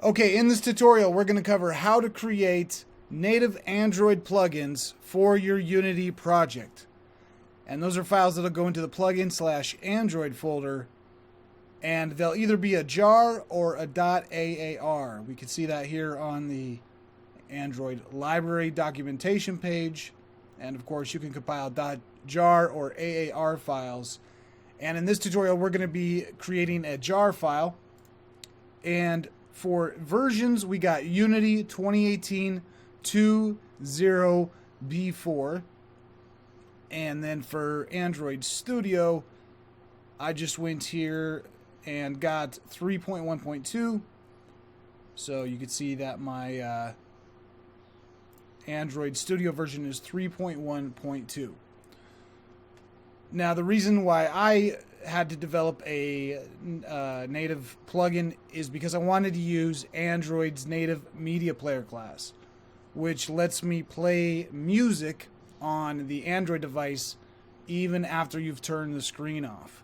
Okay, in this tutorial, we're going to cover how to create native Android plugins for your Unity project. And those are files that'll go into the plugin/Android folder, and they'll either be a jar or a .aar. We can see that here on the Android library documentation page. And of course, you can compile .jar or AAR files. And in this tutorial, we're going to be creating a jar file. And for versions, we got Unity 2018 2.0b4. And then for Android Studio, I just went here and got 3.1.2. So you can see that my Android Studio version is 3.1.2. Now, the reason why I had to develop a native plugin is because I wanted to use Android's native media player class, which lets me play music on the Android device even after you've turned the screen off.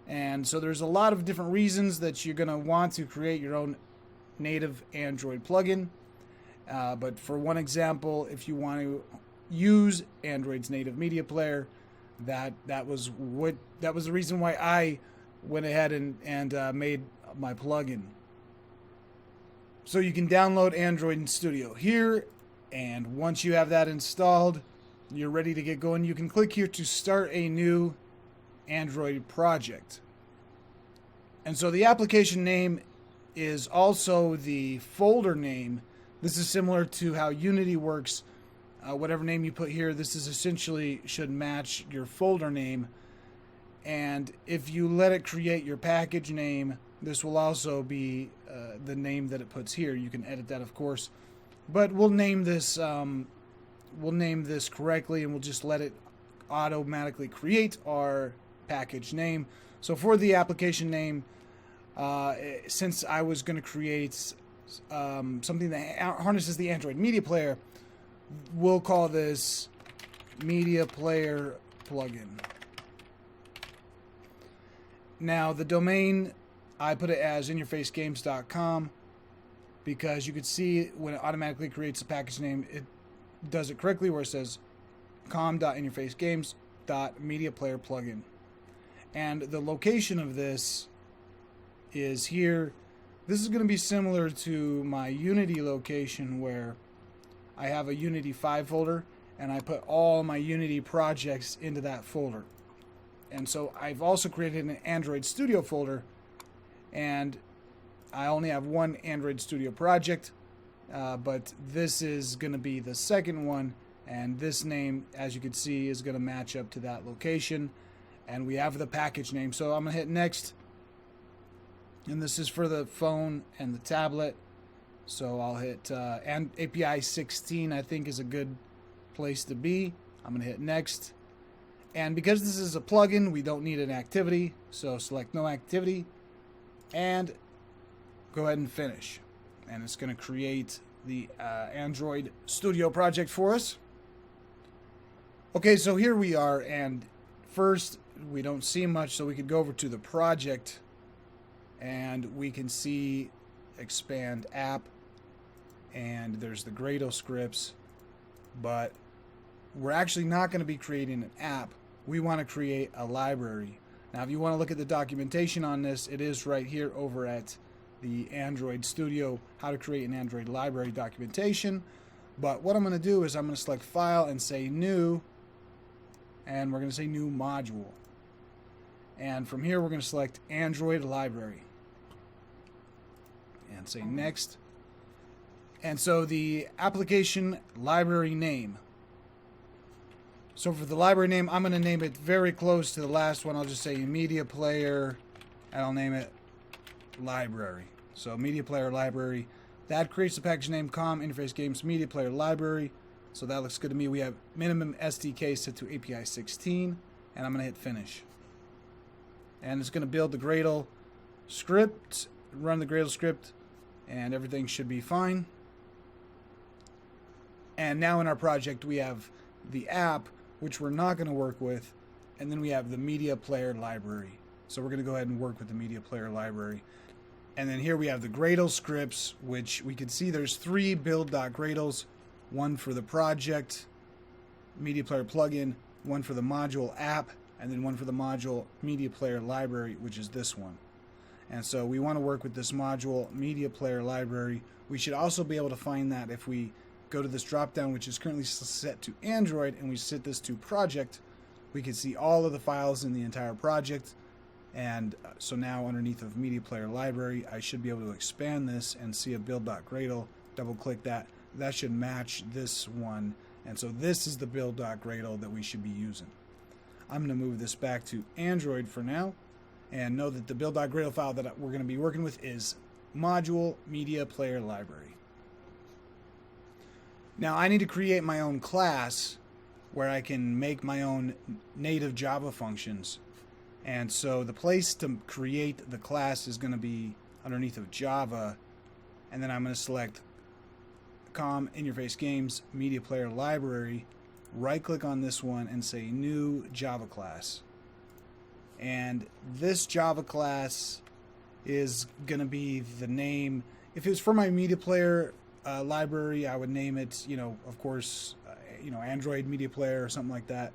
And so there's a lot of different reasons that you're going to want to create your own native Android plugin. But for one example, if you want to use Android's native media player, that was the reason why I went ahead and made my plugin. So you can download Android Studio here, and once you have that installed, you're ready to get going. You can click here to start a new Android project. And so the application name is also the folder name. This is similar to how Unity works. Whatever name you put here, this is essentially should match your folder name. And if you let it create your package name, this will also be the name that it puts here. You can edit that, of course, but we'll name this correctly, and we'll just let it automatically create our package name. So for the application name, since I was going to create something that harnesses the Android media player, we'll call this media player plugin. Now, the domain, I put it as inyourfacegames.com because you could see when it automatically creates a package name, it does it correctly where it says com.inyourfacegames.mediaplayerplugin. And the location of this is here. This is going to be similar to my Unity location where I have a Unity 5 folder and I put all my Unity projects into that folder. And so I've also created an Android Studio folder, and I only have one Android Studio project, but this is going to be the second one, and this name, as you can see, is going to match up to that location. And we have the package name. So I'm going to hit next, and this is for the phone and the tablet. So I'll hit and API 16, I think, is a good place to be. I'm going to hit next. And because this is a plugin, we don't need an activity. So select no activity and go ahead and finish. And it's going to create the Android Studio project for us. Okay, so here we are. And first, we don't see much, so we could go over to the project and we can see expand app. And there's the Gradle scripts, but we're actually not going to be creating an app. We want to create a library. Now, if you want to look at the documentation on this, it is right here over at the Android Studio, how to create an Android library documentation. But what I'm going to do is I'm going to select File and say New, and we're going to say New Module. And from here, we're going to select Android Library and say Next. And so the application library name. So for the library name, I'm going to name it very close to the last one. I'll just say media player, and I'll name it library. So media player library. That creates the package name com interface games media player library. So that looks good to me. We have minimum SDK set to API 16, and I'm going to hit finish. And it's going to build the Gradle script, run the Gradle script, and everything should be fine. And now in our project, we have the app, which we're not going to work with, and then we have the media player library. So we're going to go ahead and work with the media player library. And then here we have the Gradle scripts, which we can see there's 3 build.gradles, one for the project media player plugin, one for the module app, and then one for the module media player library, which is this one. And so we want to work with this module media player library. We should also be able to find that if we go to this drop down, which is currently set to Android, and we set this to project, we can see all of the files in the entire project. And so now underneath of media player library, I should be able to expand this and see a build.gradle. Double click that. That should match this one. And so this is the build.gradle that we should be using. I'm going to move this back to Android for now. And know that the build.gradle file that we're going to be working with is module media player library. Now I need to create my own class where I can make my own native Java functions. And so the place to create the class is going to be underneath of Java. And then I'm going to select COM Interface Games Media Player Library. Right click on this one and say New Java Class. And this Java class is going to be the name. If it was for my media player library, I would name it, of course, Android media player or something like that.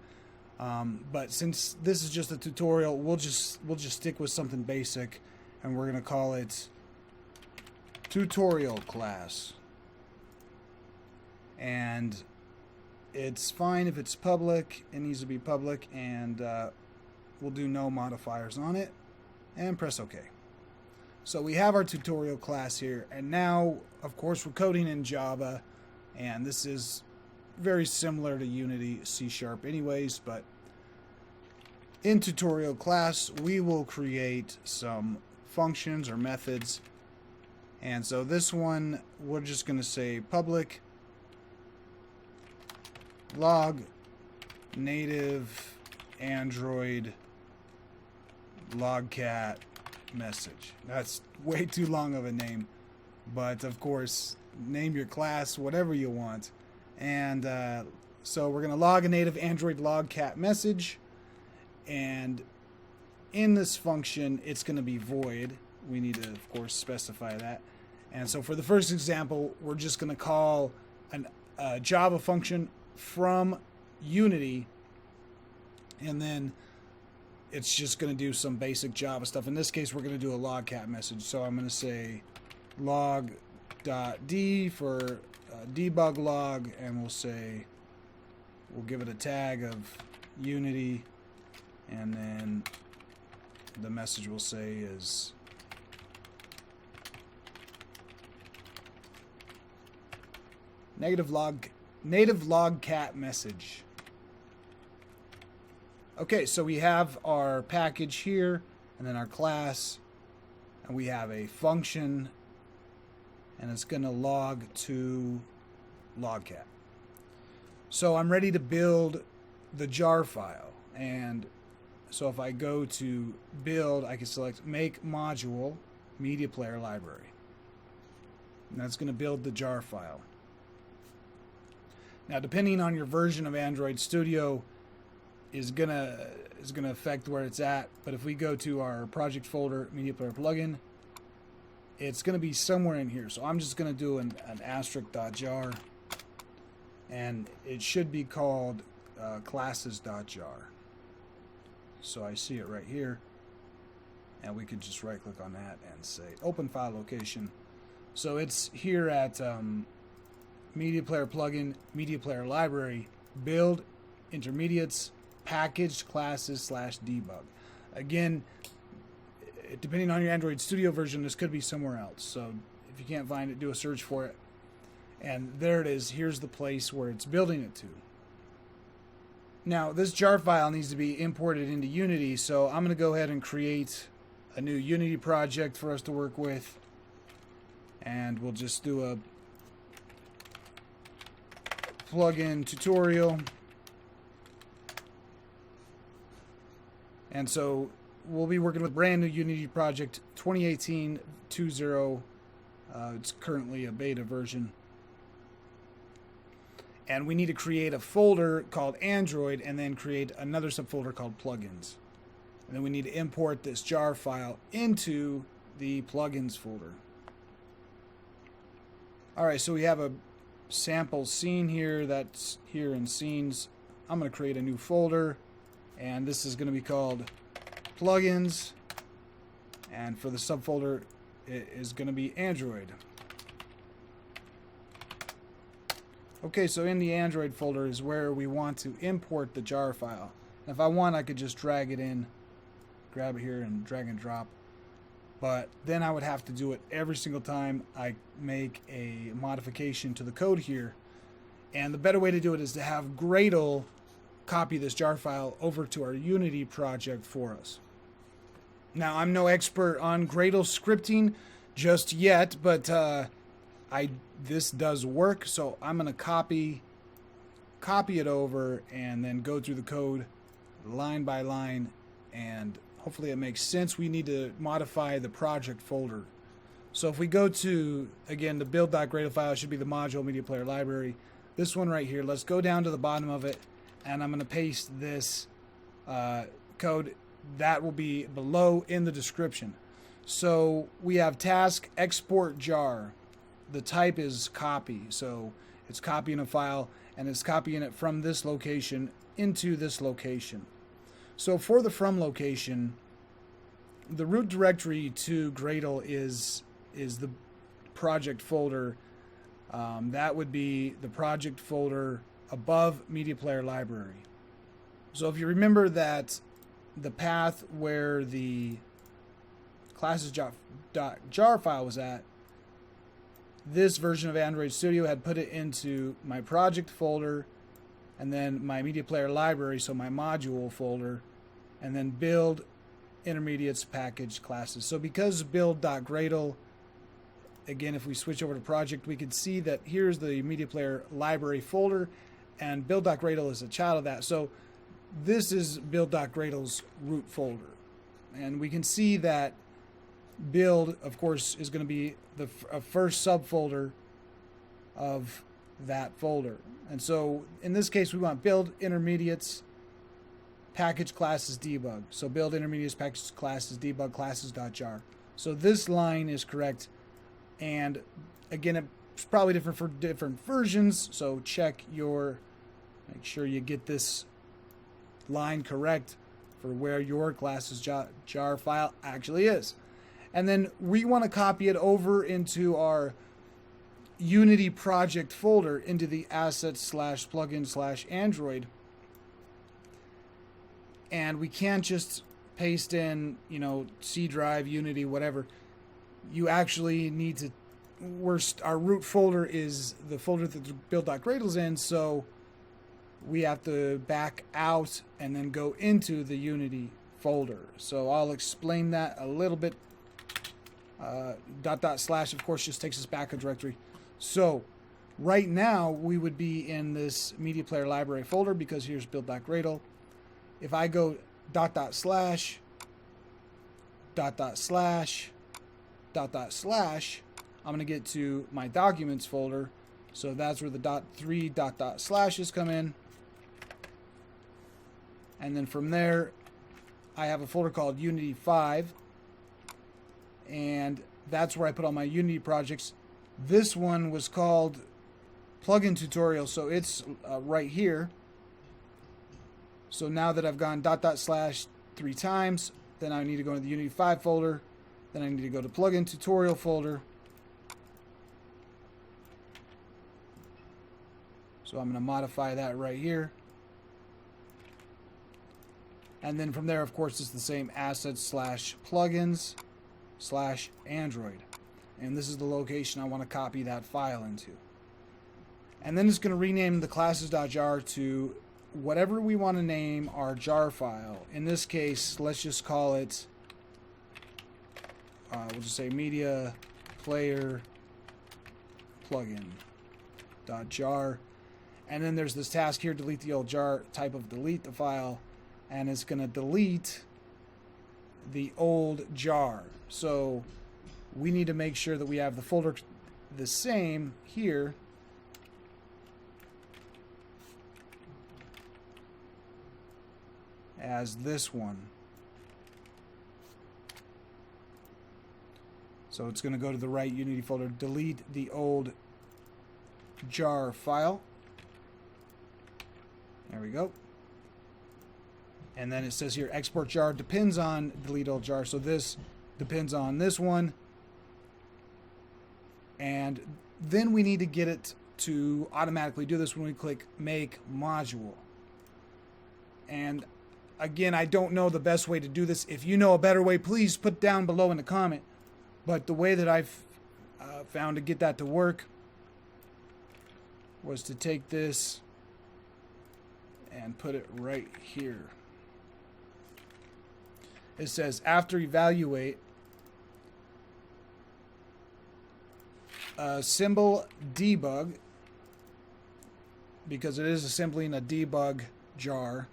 But since this is just a tutorial, we'll just stick with something basic, and we're going to call it tutorial class. And it's fine if it's public. It needs to be public, and we'll do no modifiers on it and press OK. So we have our tutorial class here, and now of course we're coding in Java, and this is very similar to Unity C# anyways, but in tutorial class we will create some functions or methods. And so this one we're just going to say public log native Android logcat message. That's way too long of a name, but of course name your class whatever you want. And so we're going to log a native Android logcat message, and in this function it's going to be void. We need to of course specify that. And so for the first example, we're just going to call a Java function from Unity, and then it's just going to do some basic Java stuff. In this case, we're going to do a logcat message. So I'm going to say log.d for debug log, and we'll give it a tag of Unity, and then the message we'll say is native logcat message. Okay, so we have our package here, and then our class, and we have a function, and it's going to log to logcat. So I'm ready to build the jar file, and so if I go to build, I can select make module media player library, and that's going to build the jar file. Now, depending on your version of Android Studio, is gonna affect where it's at. But if we go to our project folder, media player plugin, it's gonna be somewhere in here. So I'm just gonna do an asterisk.jar, and it should be called classes.jar. So I see it right here, and we could just right click on that and say open file location. So it's here at media player plugin, media player library, build, intermediates, packaged classes /debug. Again, depending on your Android Studio version, this could be somewhere else. So if you can't find it, do a search for it. And there it is. Here's the place where it's building it to. Now, this jar file needs to be imported into Unity, so I'm going to go ahead and create a new Unity project for us to work with. And we'll just do a plugin tutorial. And so we'll be working with brand new Unity project 2018-2.0. It's currently a beta version. And we need to create a folder called Android, and then create another subfolder called plugins. And then we need to import this jar file into the plugins folder. Alright, so we have a sample scene here that's here in scenes. I'm going to create a new folder, and this is going to be called plugins, and for the subfolder it is going to be Android. Okay, so in the Android folder is where we want to import the jar file. And if I want, I could just drag it in, grab it here and drag and drop. But then I would have to do it every single time I make a modification to the code here. And the better way to do it is to have Gradle copy this jar file over to our Unity project for us. Now, I'm no expert on Gradle scripting just yet, but this does work, so I'm going to copy it over and then go through the code line by line, and hopefully it makes sense. We need to modify the project folder. So if we go to, again, the build.gradle file, should be the module media player library. This one right here, let's go down to the bottom of it, and I'm going to paste this code that will be below in the description. So we have task export jar. The type is copy, so it's copying a file, and it's copying it from this location into this location. So for the from location, the root directory to Gradle is the project folder. That would be the project folder above media player library. So if you remember that the path where the classes.jar file was at, this version of Android Studio had put it into my project folder, and then my media player library, so my module folder, and then build, intermediates, package, classes. So because build.gradle, again, if we switch over to project, we can see that here's the media player library folder, and build.gradle is a child of that. So this is build.gradle's root folder, and we can see that build, of course, is going to be the first subfolder of that folder. And so in this case, we want build, intermediates, package, classes, debug. So build, intermediates, package, classes, debug, classes.jar. So this line is correct. And again, it's probably different for different versions. So make sure you get this line correct for where your classes jar file actually is. And then we want to copy it over into our Unity project folder, into the assets/plugin/Android. And we can't just paste in, C drive, Unity, whatever. You actually need to, our root folder is the folder that the build.gradle's in, so we have to back out and then go into the Unity folder. So I'll explain that a little bit. // of course just takes us back a directory. So right now we would be in this media player library folder because here's build.gradle. If I go // I'm going to get to my documents folder. So that's where the /3 come in. And then from there, I have a folder called Unity 5. And that's where I put all my Unity projects. This one was called plugin tutorial, so it's right here. So now that I've gone // 3 times, then I need to go to the Unity 5 folder. Then I need to go to plugin tutorial folder. So I'm going to modify that right here. And then from there, of course, it's the same assets/plugins/Android. And this is the location I want to copy that file into. And then it's going to rename the classes.jar to whatever we want to name our jar file. In this case, let's just call it, we'll just say media player plugin.jar. And then there's this task here, delete the old jar, type of delete the file, and it's going to delete the old jar. So we need to make sure that we have the folder the same here. As this one. So it's going to go to the right Unity folder, delete the old jar file. There we go. And then it says here, export jar depends on delete old jar. So this depends on this one. And then we need to get it to automatically do this when we click make module. And again, I don't know the best way to do this. If you know a better way, please put down below in the comment. But the way that I've found to get that to work was to take this and put it right here. It says after evaluate, symbol debug, because it is assembling a debug jar,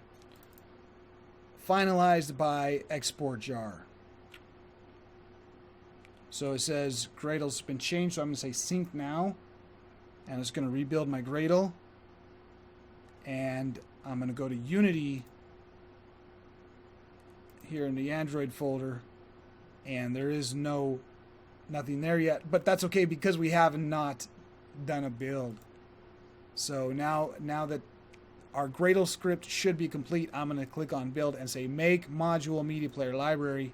finalized by export jar. So it says Gradle's been changed, so I'm going to say sync now, and it's going to rebuild my Gradle, and I'm going to go to Unity here in the Android folder, and there is nothing there yet, but that's okay because we have not done a build. So now that our Gradle script should be complete, I'm going to click on build and say make module media player library.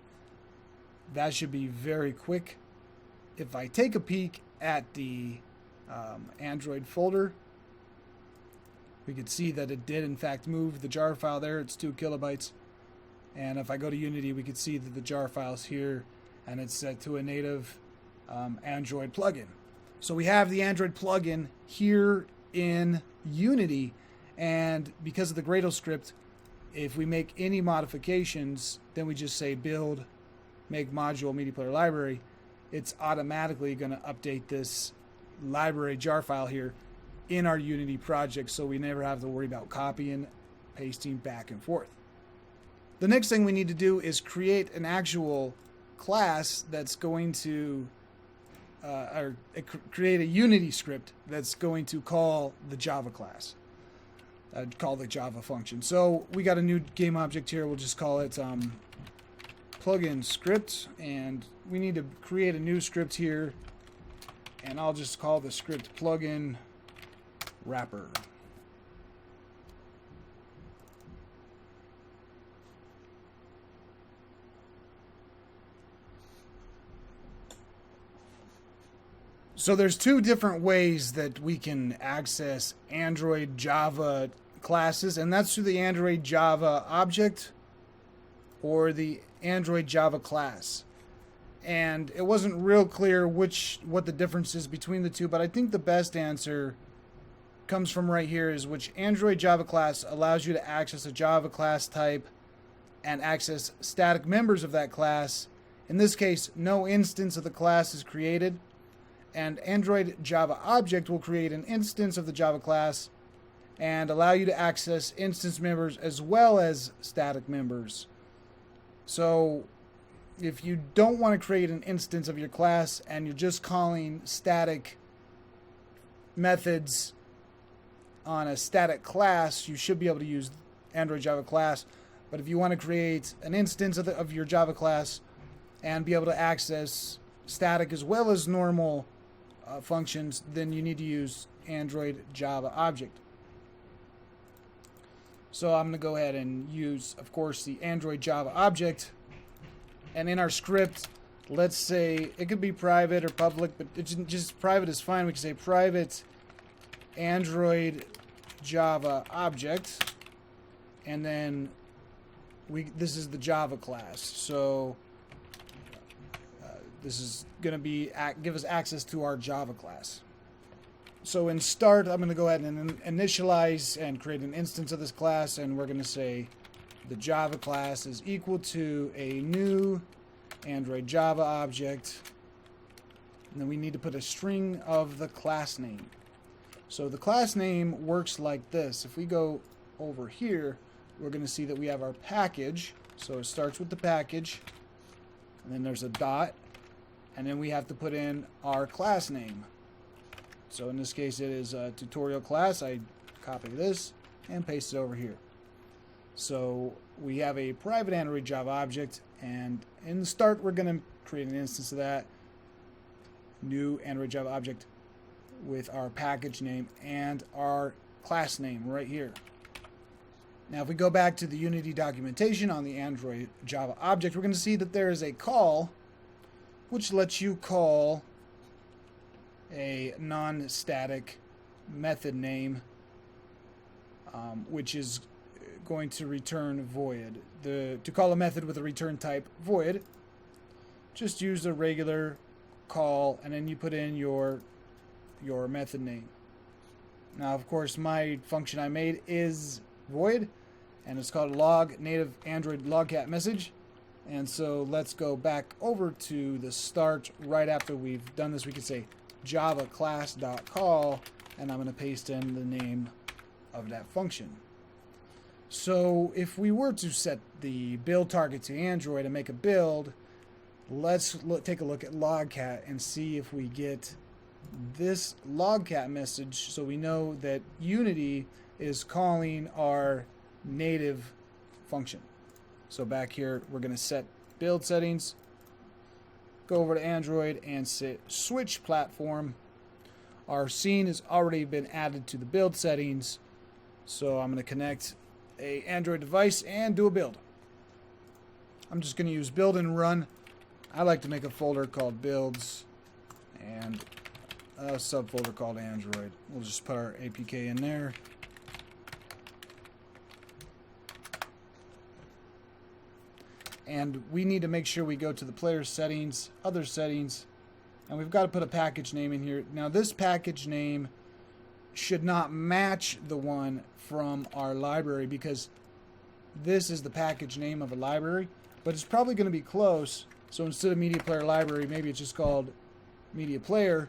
That should be very quick. If I take a peek at the Android folder, we could see that it did in fact move the jar file there. It's 2 kilobytes. And if I go to Unity, we could see that the jar file's here, and it's set to a native Android plugin. So we have the Android plugin here in Unity, and because of the Gradle script, if we make any modifications, then we just say build, make module media player library. It's automatically going to update this library jar file here in our Unity project, so we never have to worry about copying, pasting back and forth. The next thing we need to do is create an actual class that's going to create a Unity script that's going to call the Java class, call the Java function. So we got a new game object here. We'll just call it plugin script, and we need to create a new script here, and I'll just call the script plugin wrapper. So there's 2 different ways that we can access Android Java classes, and that's through the Android Java object or the Android Java class. And it wasn't real clear what the difference is between the two, but I think the best answer comes from right here, is which Android Java class allows you to access a Java class type and access static members of that class. In this case, no instance of the class is created. And Android Java Object will create an instance of the Java class and allow you to access instance members as well as static members. So if you don't want to create an instance of your class and you're just calling static methods on a static class, you should be able to use Android Java class. But if you want to create an instance of your Java class and be able to access static as well as normal functions, then you need to use Android Java Object. So I'm going to go ahead and use, of course, the Android Java Object. And in our script, let's say it could be private or public, but it's just private is fine. We can say private Android Java Object, and then this is the Java class. So this is going to give us access to our Java class. So in start, I'm going to go ahead and initialize and create an instance of this class, and we're going to say the Java class is equal to a new Android Java object, and then we need to put a string of the class name. So the class name works like this. If we go over here, we're going to see that we have our package. So it starts with the package, and then there's a dot, and then we have to put in our class name. So in this case, it is a tutorial class. I copy this and paste it over here. So we have a private Android Java object, and in the start, we're going to create an instance of that. new Android Java object with our package name and our class name right here. Now if we go back to the Unity documentation on the Android Java object, we're going to see that there is a call which lets you call a non-static method name which is going to return void. To call a method with a return type void, just use a regular call and then you put in your method name. Now of course my function I made is void and it's called log native Android logcat message. And so let's go back over to the start. Right after we've done this, we can say java class.call, and I'm going to paste in the name of that function. So if we were to set the build target to Android and make a build, let's take a look at logcat and see if we get this logcat message, so we know that Unity is calling our native function. So back here, we're going to set build settings, go over to Android and set switch platform. Our scene has already been added to the build settings, so I'm going to connect a Android device and do a build. I'm just going to use build and run. I like to make a folder called builds and a subfolder called Android. We'll just put our APK in there. And we need to make sure we go to the player settings, other settings, and we've got to put a package name in here. Now this package name should not match the one from our library because this is the package name of a library, but it's probably going to be close. So instead of media player library, maybe it's just called media player.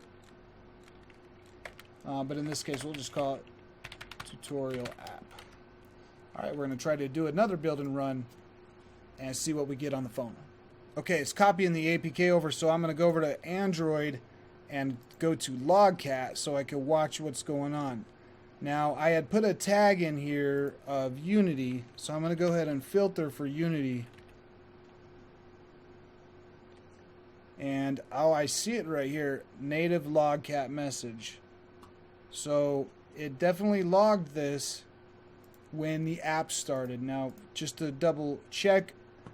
But in this case, we'll just call it tutorial app. All right, we're going to try to do another build and run and see what we get on the phone. Okay, it's copying the APK over, so I'm going to go over to Android and go to logcat so I can watch what's going on. Now, I had put a tag in here of Unity, so I'm going to go ahead and filter for Unity. And oh, I see it right here, native logcat message. So it definitely logged this when the app started. Now, just to double check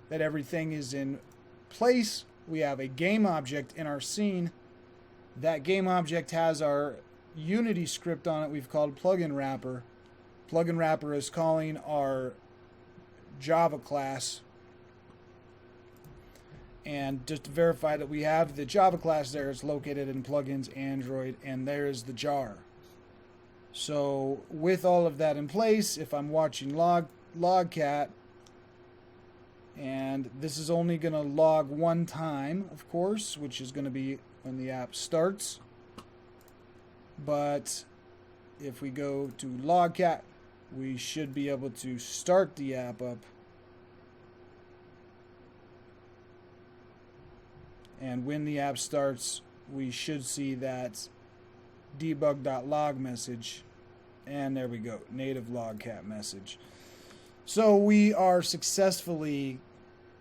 that everything is in place, we have a game object in our scene. That game object has our Unity script on it we've called plugin wrapper. Plugin wrapper is calling our Java class. And just to verify that we have the Java class there, it's located in plugins, Android, and there is the jar. So with all of that in place, if I'm watching logcat, and this is only going to log one time, of course, which is going to be when the app starts. But if we go to logcat, we should be able to start the app up. And when the app starts, we should see that debug.log message. And there we go, native logcat message. So we are successfully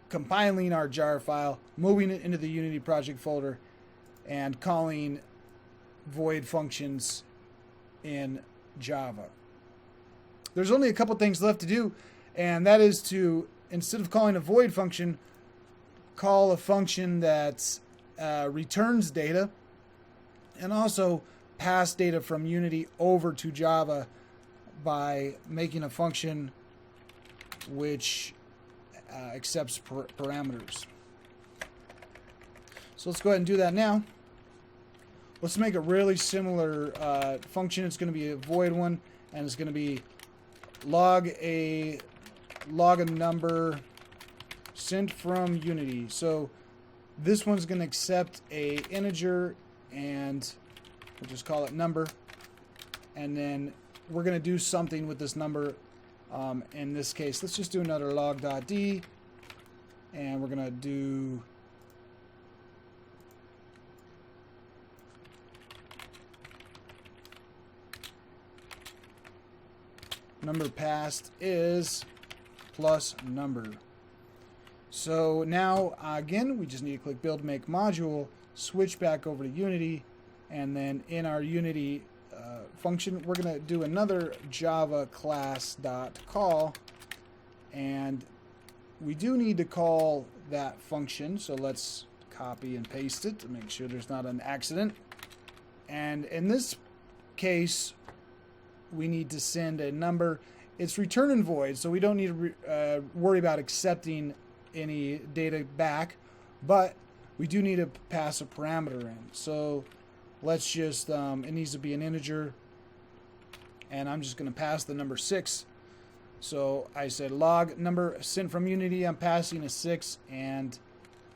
compiling our jar file, moving it into the Unity project folder, and calling void functions in Java. There's only a couple things left to do, and that is to, instead of calling a void function, call a function that returns data, and also pass data from Unity over to Java by making a function which accepts parameters. So let's go ahead and do that now. Let's make a really similar function. It's going to be a void one, and it's going to be log a number sent from Unity. So this one's going to accept a integer, and we'll just call it number, and then we're going to do something with this number. In this case, let's just do another log.d, and we're going to do number passed is plus number. So now, again, we just need to click build make module switch back over to Unity, and then in our Unity function, we're going to do another Java class.call, and we do need to call that function, so let's copy and paste it to make sure there's not an accident. And in this case, we need to send a number. It's return and void, so we don't need to worry about accepting any data back, but we do need to pass a parameter in. So let's just, it needs to be an integer, and I'm just going to pass the number 6. So I said log number sent from Unity, I'm passing a 6, and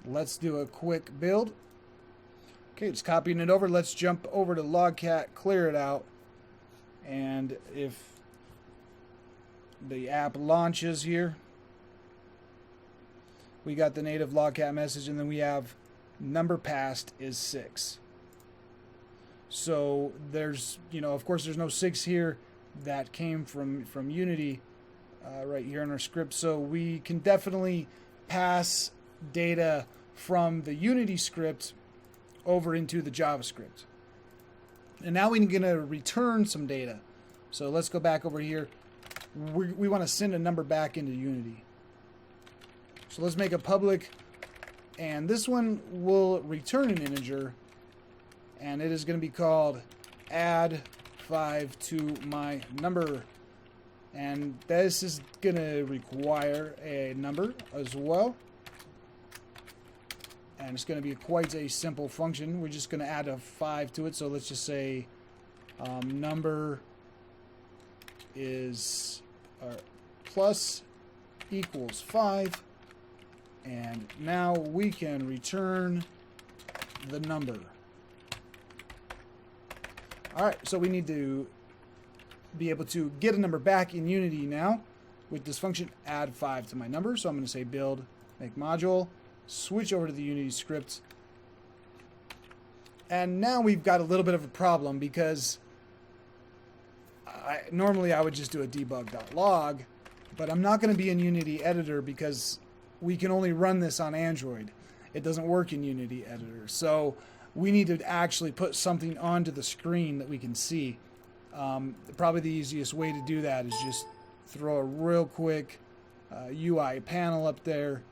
let's do a quick build. Okay, just copying it over. Let's jump over to logcat, clear it out, and if the app launches here, we got the native logcat message, and then we have number passed is 6. So there's, of course there's no 6 here. That came from Unity right here in our script. So we can definitely pass data from the Unity script over into the JavaScript. And now we're going to return some data. So let's go back over here. We want to send a number back into Unity. So let's make a public, and this one will return an integer, and it is going to be called add 5 to my number, and this is going to require a number as well, and it's going to be quite a simple function. We're just going to add a 5 to it, so let's just say number is plus equals 5, and now we can return the number. Alright, so we need to be able to get a number back in Unity now with this function add 5 to my number. So I'm going to say build, make module, switch over to the Unity script, and now we've got a little bit of a problem because normally I would just do a debug.log, but I'm not going to be in Unity editor because we can only run this on Android. It doesn't work in Unity editor. So we need to actually put something onto the screen that we can see. Probably the easiest way to do that is just throw a real quick UI panel up there,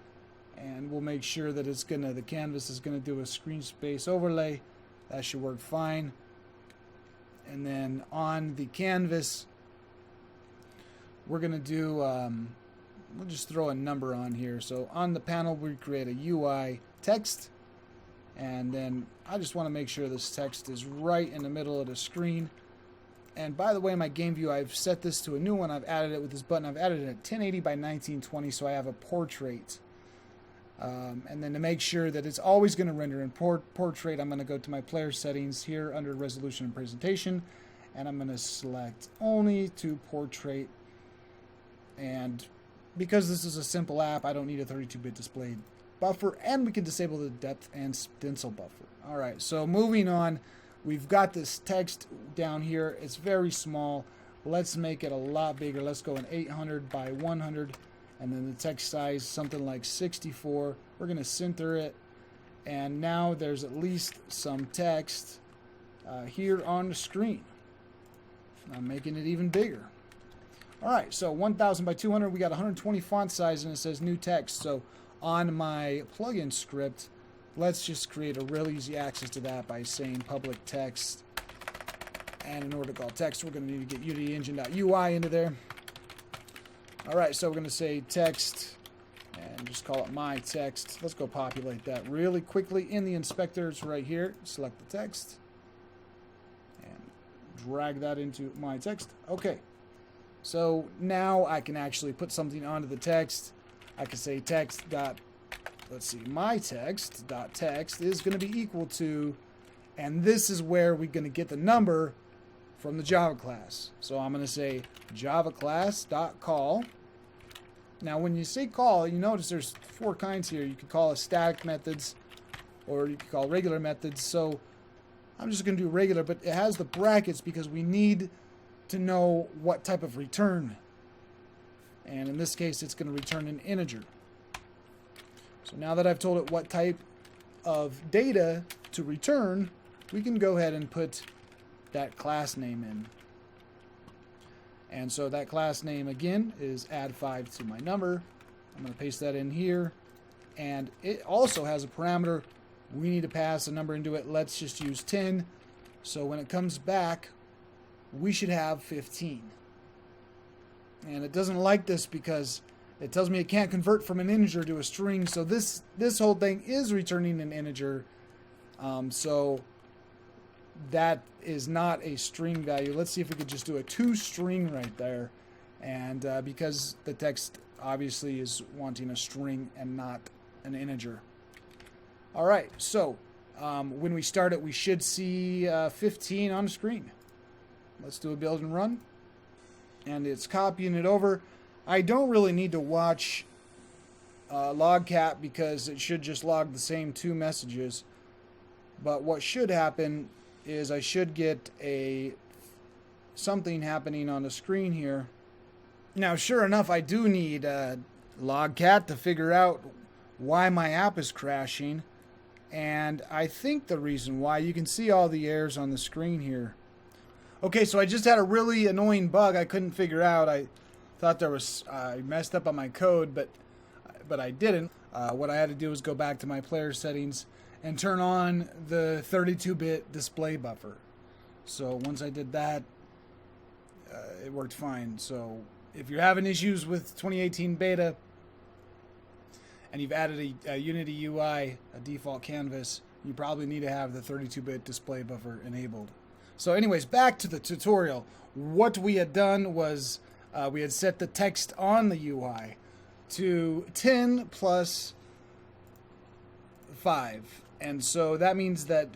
and we'll make sure that it's gonna, the canvas is gonna do a screen space overlay. That should work fine. And then on the canvas, we're gonna do, we'll just throw a number on here. So on the panel, we create a UI text, and then I just want to make sure this text is right in the middle of the screen. And by the way, my game view, I've set this to a new one. I've added it with this button. I've added it at 1080 by 1920, so I have a portrait. And then to make sure that it's always going to render in portrait, I'm going to go to my player settings here under resolution and presentation, and I'm going to select only to portrait. And because this is a simple app, I don't need a 32-bit display buffer, and we can disable the depth and stencil buffer. All right, so moving on, we've got this text down here. It's very small. Let's make it a lot bigger. Let's go in 800 by 100, and then the text size something like 64. We're going to center it, and now there's at least some text here on the screen. I'm making it even bigger. All right, so 1000 by 200, we got 120 font size, and it says new text. So on my plugin script, let's just create a real easy access to that by saying public text. And in order to call text, we're going to need to get unityengine.ui into there. All right, so we're going to say text and just call it my text. Let's go populate that really quickly in the inspector. It's right here. Select the text and drag that into my text. Okay. So now I can actually put something onto the text. I can say text dot, let's see, my text dot text is going to be equal to, and this is where we're going to get the number from the Java class. So I'm going to say Java class dot call. Now when you say call, you notice there's 4 kinds here. You can call it static methods, or you can call regular methods. So I'm just going to do regular, but it has the brackets because we need to know what type of return, and in this case it's going to return an integer. So now that I've told it what type of data to return, we can go ahead and put that class name in. And so that class name again is add 5 to my number. I'm going to paste that in here. And it also has a parameter. We need to pass a number into it. Let's just use 10. So when it comes back, we should have 15. And it doesn't like this because it tells me it can't convert from an integer to a string. So this whole thing is returning an integer. So that is not a string value. Let's see if we could just do a toString right there. And because the text obviously is wanting a string and not an integer. All right, so when we start it, we should see 15 on the screen. Let's do a build and run. And it's copying it over. I don't really need to watch logcat because it should just log the same 2 messages. But what should happen is I should get something happening on the screen here. Now, sure enough, I do need logcat to figure out why my app is crashing. And I think the reason why, you can see all the errors on the screen here. Okay, so I just had a really annoying bug I couldn't figure out. I thought I messed up on my code, but I didn't. What I had to do was go back to my player settings and turn on the 32-bit display buffer. So once I did that, it worked fine. So if you're having issues with 2018 beta and you've added a Unity UI, a default canvas, you probably need to have the 32-bit display buffer enabled. So anyways, back to the tutorial. What we had done was we had set the text on the UI to 10 plus 5. And so that means that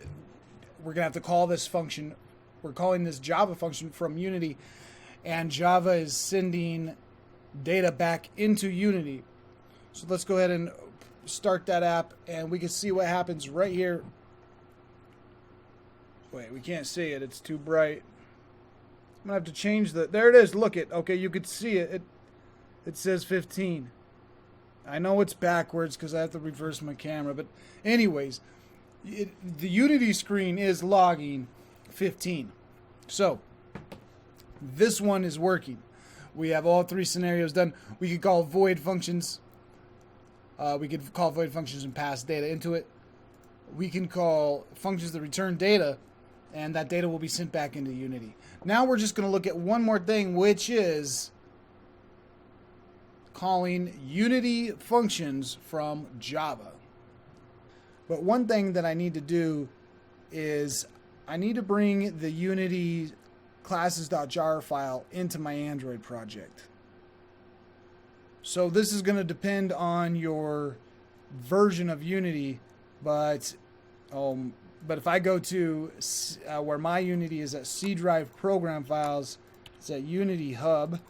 we're going to have to call this function. We're calling this Java function from Unity. And Java is sending data back into Unity. So let's go ahead and start that app. And we can see what happens right here. Wait, we can't see it. It's too bright. I'm going to have to change there it is. Look it. Okay, you could see it. It says 15. I know it's backwards because I have to reverse my camera. But anyways, the Unity screen is logging 15. So this one is working. We have all 3 scenarios done. We could call void functions. We could call void functions and pass data into it. We can call functions that return data, and that data will be sent back into Unity. Now we're just going to look at one more thing, which is calling Unity functions from Java. But one thing that I need to do is I need to bring the Unity classes.jar file into my Android project. So this is going to depend on your version of Unity, but if I go to where my Unity is at C drive program files, it's at Unity Hub,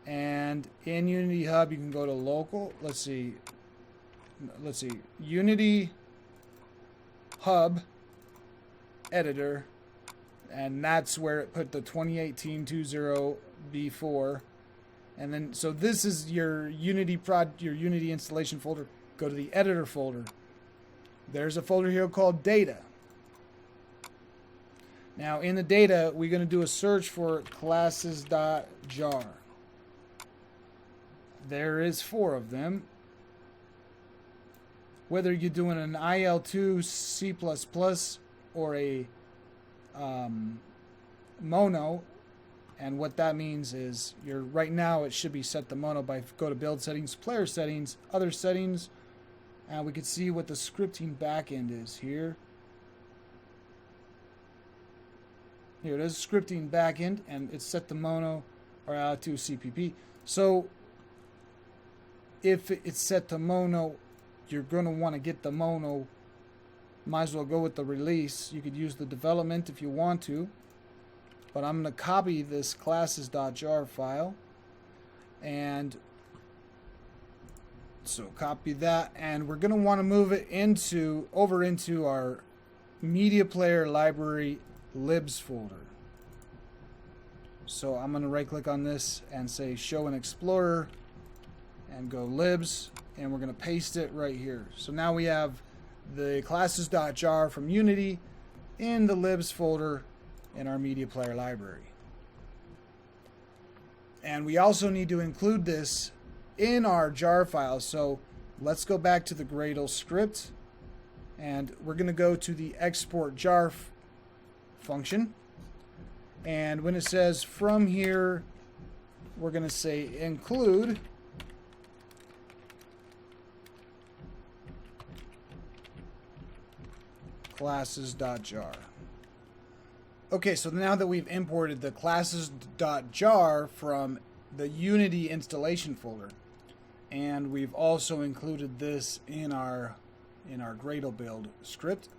and in Unity Hub you can go to local. Let's see, Unity Hub editor, and that's where it put the 2018-20 and then so this is your Unity installation folder. Go to the editor folder. There's a folder here called data. Now in the data, we're going to do a search for classes.jar. There is 4 of them. Whether you're doing an IL2 C++ or a mono, and what that means is right now it should be set to mono. Go to build settings, player settings, other settings, and we can see what the scripting backend is here. Here it is, scripting backend, and it's set to mono or to CPP. So if it's set to mono, you're going to want to get the mono. Might as well go with the release. You could use the development if you want to. But I'm going to copy this classes.jar file. And so copy that. And we're going to want to move it over into our media player library libs folder. So I'm going to right click on this and say show in Explorer and go libs. And we're going to paste it right here. So now we have the classes.jar from Unity in the libs folder in our media player library. And we also need to include this in our jar file. So let's go back to the Gradle script, and we're going to go to the export jar function. And when it says from here, we're going to say include classes.jar. Okay, so now that we've imported the classes.jar from the Unity installation folder, and we've also included this in our Gradle build script,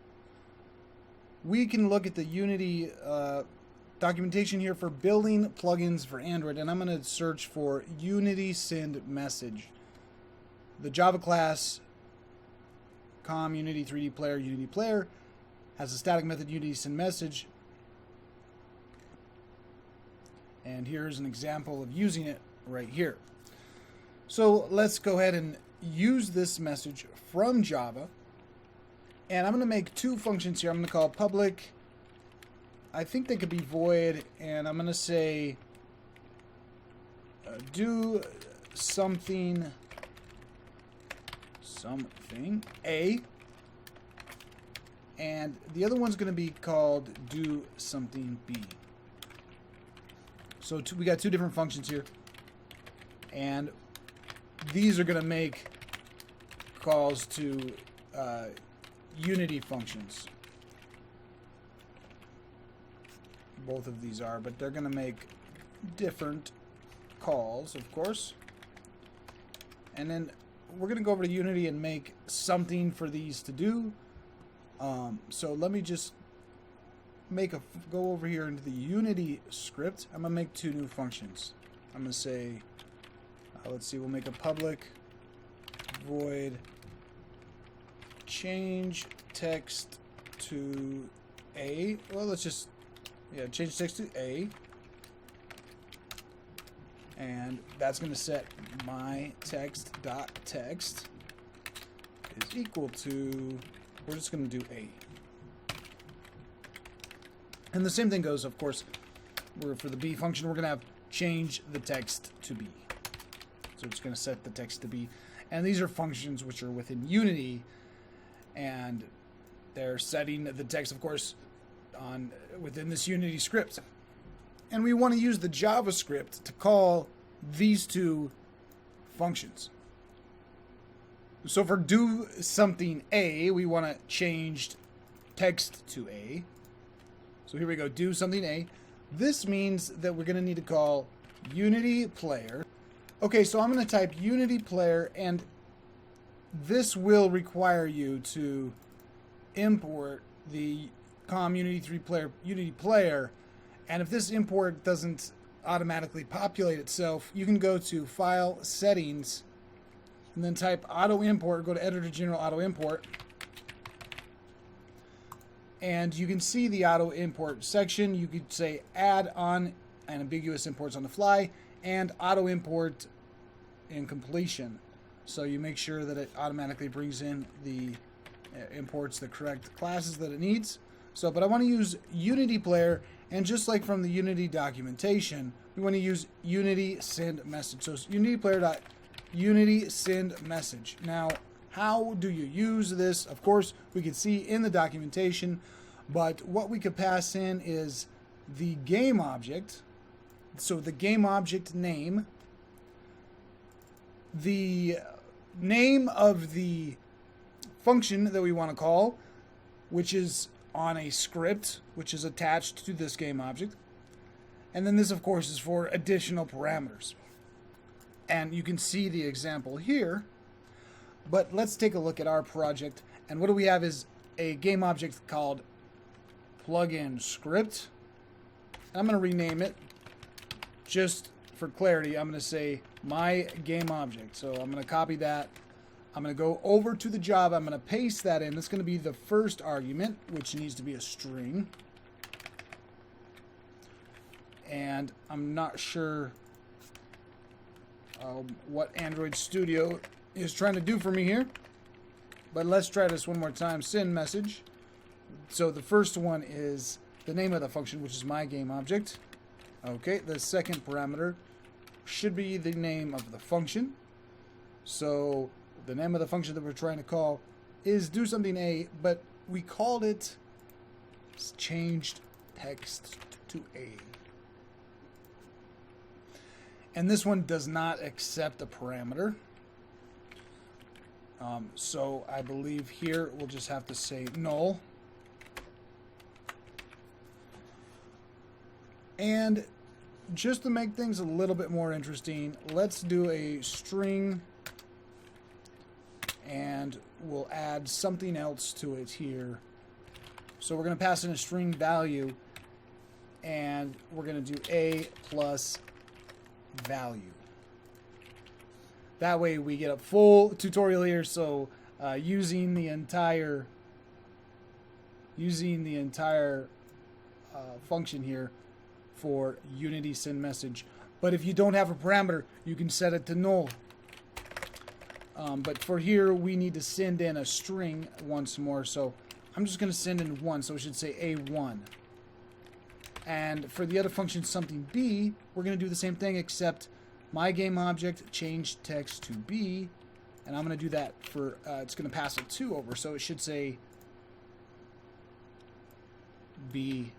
we can look at the Unity documentation here for building plugins for Android, and I'm going to search for Unity Send Message. The Java class com Unity 3D Player Unity Player has a static method Unity Send Message, and here's an example of using it right here. So let's go ahead and use this message from Java, and I'm going to make two functions here. I'm going to call public, I think they could be void, and I'm going to say do something A, and the other one's going to be called do something B. So we got two different functions here, and these are going to make calls to Unity functions. Both of these are, but they're going to make different calls, of course. And then we're going to go over to Unity and make something for these to do. So let me just go over here into the Unity script. I'm going to make two new functions. I'm going to say, let's see, we'll make a public void change text to A. Well, let's just change text to A, and that's going to set my text.text is equal to, we're just going to do A. And the same thing goes, of course, for the B function, we're going to have change the text to B. So it's going to set the text to B. And these are functions which are within Unity, and they're setting the text, of course, within this Unity script. And we want to use the JavaScript to call these two functions. So for do something A, we want to change text to A. So here we go, do something A. This means that we're going to need to call Unity Player. Okay, so I'm going to type Unity Player, and this will require you to import the com Unity 3 Player Unity Player, and if this import doesn't automatically populate itself, you can go to File, Settings, and then type Auto Import, go to Editor General Auto Import, and you can see the auto import section. You could say add on and ambiguous imports on the fly, and auto import in completion. So you make sure that it automatically brings in the imports the correct classes that it needs. So, but I want to use Unity Player, and just like from the Unity documentation, we want to use Unity Send Message. So it's Unity Player Unity Send Message. Now, how do you use this? Of course, we can see in the documentation, but what we could pass in is the game object. So the game object name, the name of the function that we want to call, which is on a script, which is attached to this game object. And then this, of course, is for additional parameters. And you can see the example here. But let's take a look at our project. And what do we have is a game object called plugin script. And I'm going to rename it just for clarity. I'm going to say my game object. So I'm going to copy that. I'm going to go over to the Java. I'm going to paste that in. That's going to be the first argument, which needs to be a string. And I'm not sure what Android Studio is trying to do for me here, But let's try this one more time. Send message. So the first one is the name of the function, which is my game object. Okay, the second parameter should be the name of the function. So the name of the function that we're trying to call is do something A, but we called it changed text to A. And this one does not accept a parameter. So I believe here we'll just have to say null. And just to make things a little bit more interesting, let's do a string, and we'll add something else to it here. So we're going to pass in a string value, and we're going to do A plus value. That way we get a full tutorial here. So using the entire function here for Unity send message. But if you don't have a parameter, you can set it to null. But for here, we need to send in a string once more. So I'm just going to send in 1. So it should say A1. And for the other function, something B, we're going to do the same thing, except my game object change text to B. And I'm going to do that for, it's going to pass a 2 over. So it should say B2.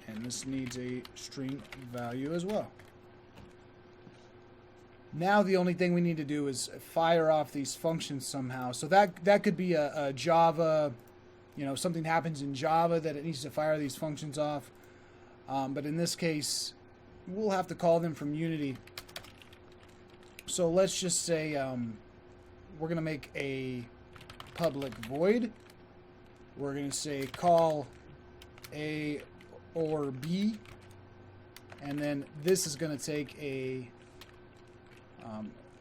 And this needs a string value as well. Now the only thing we need to do is fire off these functions somehow. So that could be a Java, something happens in Java that it needs to fire these functions off. But in this case, we'll have to call them from Unity. So let's just say we're going to make a public void. We're going to say call A or B, and then this is going to take a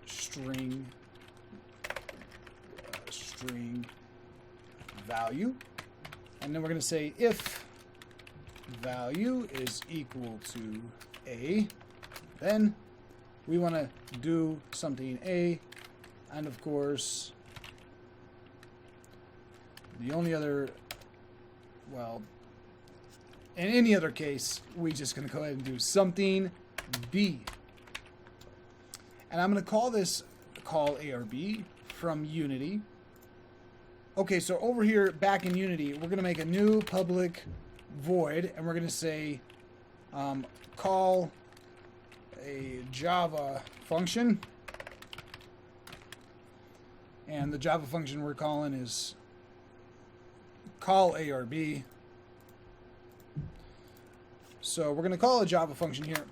string value, and then we're going to say if value is equal to A, then we want to do something A, and of course the only other, well, in any other case, we're just going to go ahead and do something B. And I'm going to call this call A or B from Unity. Okay, so over here, back in Unity, we're going to make a new public void, and we're going to say call a Java function. And the Java function we're calling is call A or B. So we're going to call a Java function here.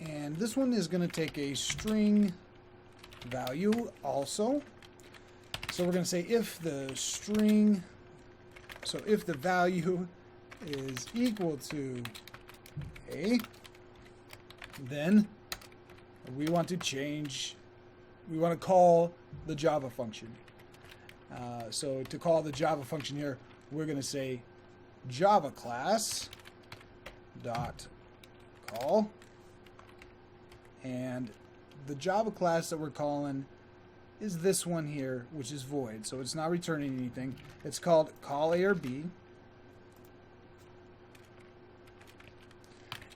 And this one is going to take a string value also. So we're going to say if the value is equal to A, then we want to call the Java function. So to call the Java function here, we're going to say Java class dot call, and the Java class that we're calling is this one here, which is void, so it's not returning anything. It's called call A or B,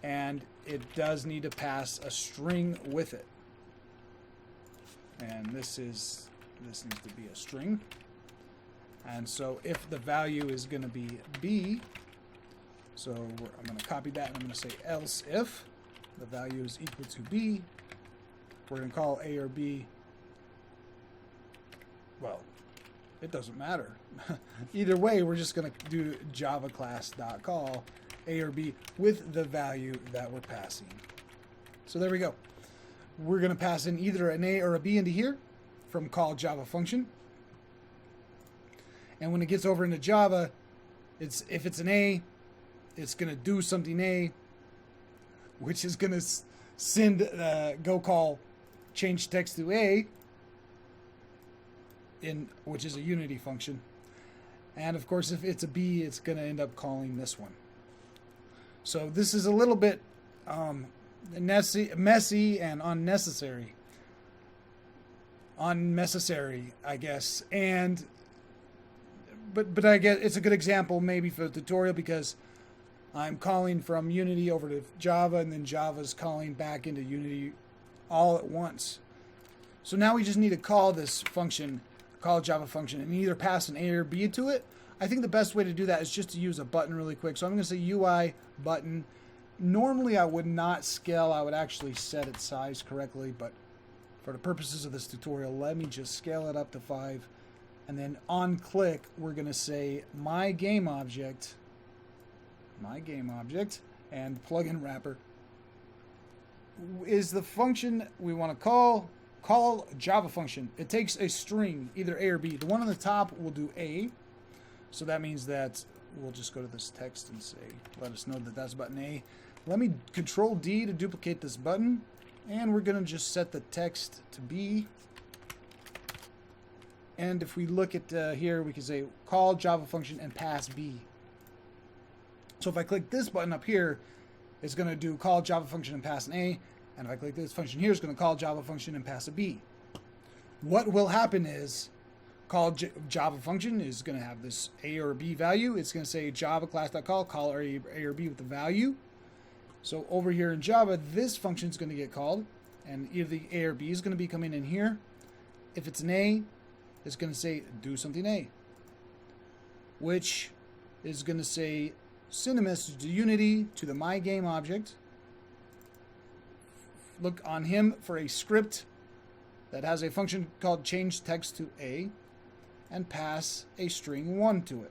and it does need to pass a string with it, and this needs to be a string. And so if the value is going to be B, so I'm going to copy that and I'm going to say else if the value is equal to B, we're going to call A or B. Well, it doesn't matter. Either way, we're just going to do Java class.call A or B with the value that we're passing. So there we go. We're going to pass in either an A or a B into here from call Java function. And when it gets over into Java, if it's an A, it's going to do something A, which is going to send, go call change text to A, which is a Unity function. And of course, if it's a B, it's going to end up calling this one. So this is a little bit messy and unnecessary. unnecessary, I guess. And but I guess it's a good example maybe for the tutorial, because I'm calling from Unity over to Java, and then Java's calling back into Unity all at once. So now we just need to call this function, call Java function, and either pass an A or B to it. I think the best way to do that is just to use a button really quick. So I'm going to say UI button. Normally I would not scale, I would actually set its size correctly, but for the purposes of this tutorial, let me just scale it up to 5. And then on click, we're going to say my game object, and plugin wrapper is the function we want to call Java function. It takes a string, either A or B. The one on the top will do A, so that means that we'll just go to this text and say, let us know that that's button A. Let me Control D to duplicate this button, and we're going to just set the text to B. And if we look at here, we can say call Java function and pass B. So if I click this button up here, it's going to do call Java function and pass an A. And if I click this function here, it's going to call Java function and pass a B. What will happen is Java function is going to have this A or B value. It's going to say Java class.call, call A or B with the value. So over here in Java, this function is going to get called, and either the A or B is going to be coming in here. If it's an A, it's going to say do something A, which is going to say send a message to Unity to the my game object. Look on him for a script that has a function called change text to A, and pass a string 1 to it.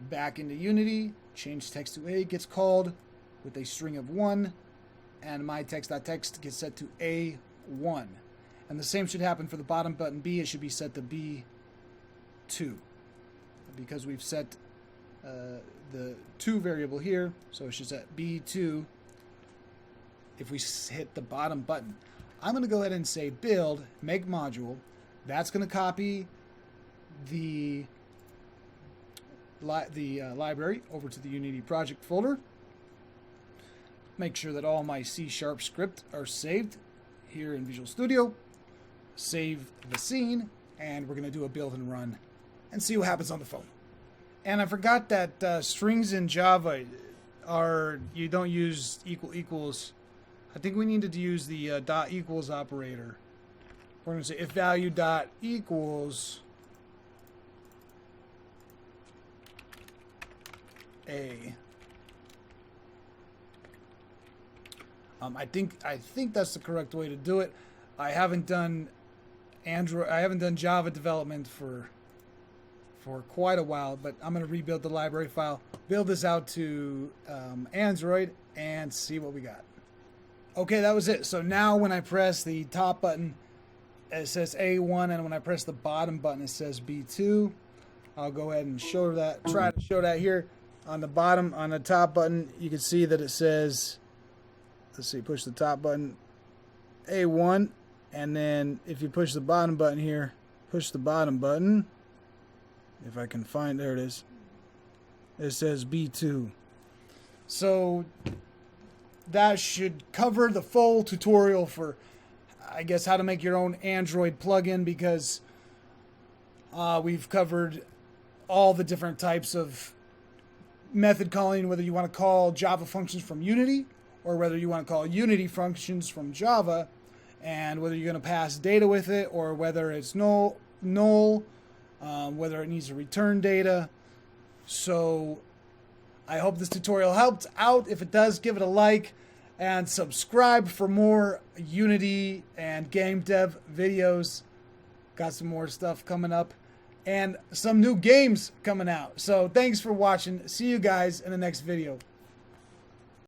Back into Unity, change text to A gets called with a string of 1, and my text.text gets set to A1. And the same should happen for the bottom button B. It should be set to B2, because we've set the 2 variable here, so it should set B2 if we hit the bottom button. I'm going to go ahead and say build, make module. That's going to copy the library over to the Unity project folder. Make sure that all my C# script are saved here in Visual Studio. Save the scene, and we're going to do a build and run and see what happens on the phone. And I forgot that strings in Java you don't use equals. I think we needed to use the dot equals operator. We're going to say if value dot equals A. I think that's the correct way to do it. I haven't done Java development for quite a while, but I'm going to rebuild the library file, build this out to Android, and see what we got. Okay, that was it. So now when I press the top button, it says A1, and when I press the bottom button, it says B2. I'll go ahead and show that. Try to show that here on the bottom. On the top button, you can see that it says, let's see, push the top button, A1, and then if you push the bottom button here, push the bottom button. If I can find, there it is. It says B2. So that should cover the full tutorial for, I guess, how to make your own Android plugin, because we've covered all the different types of method calling, whether you want to call Java functions from Unity or whether you want to call Unity functions from Java, and whether you're going to pass data with it or whether it's null, whether it needs to return data. So I hope this tutorial helped out. If it does, give it a like and subscribe for more Unity and game dev videos. Got some more stuff coming up and some new games coming out. So thanks for watching. See you guys in the next video.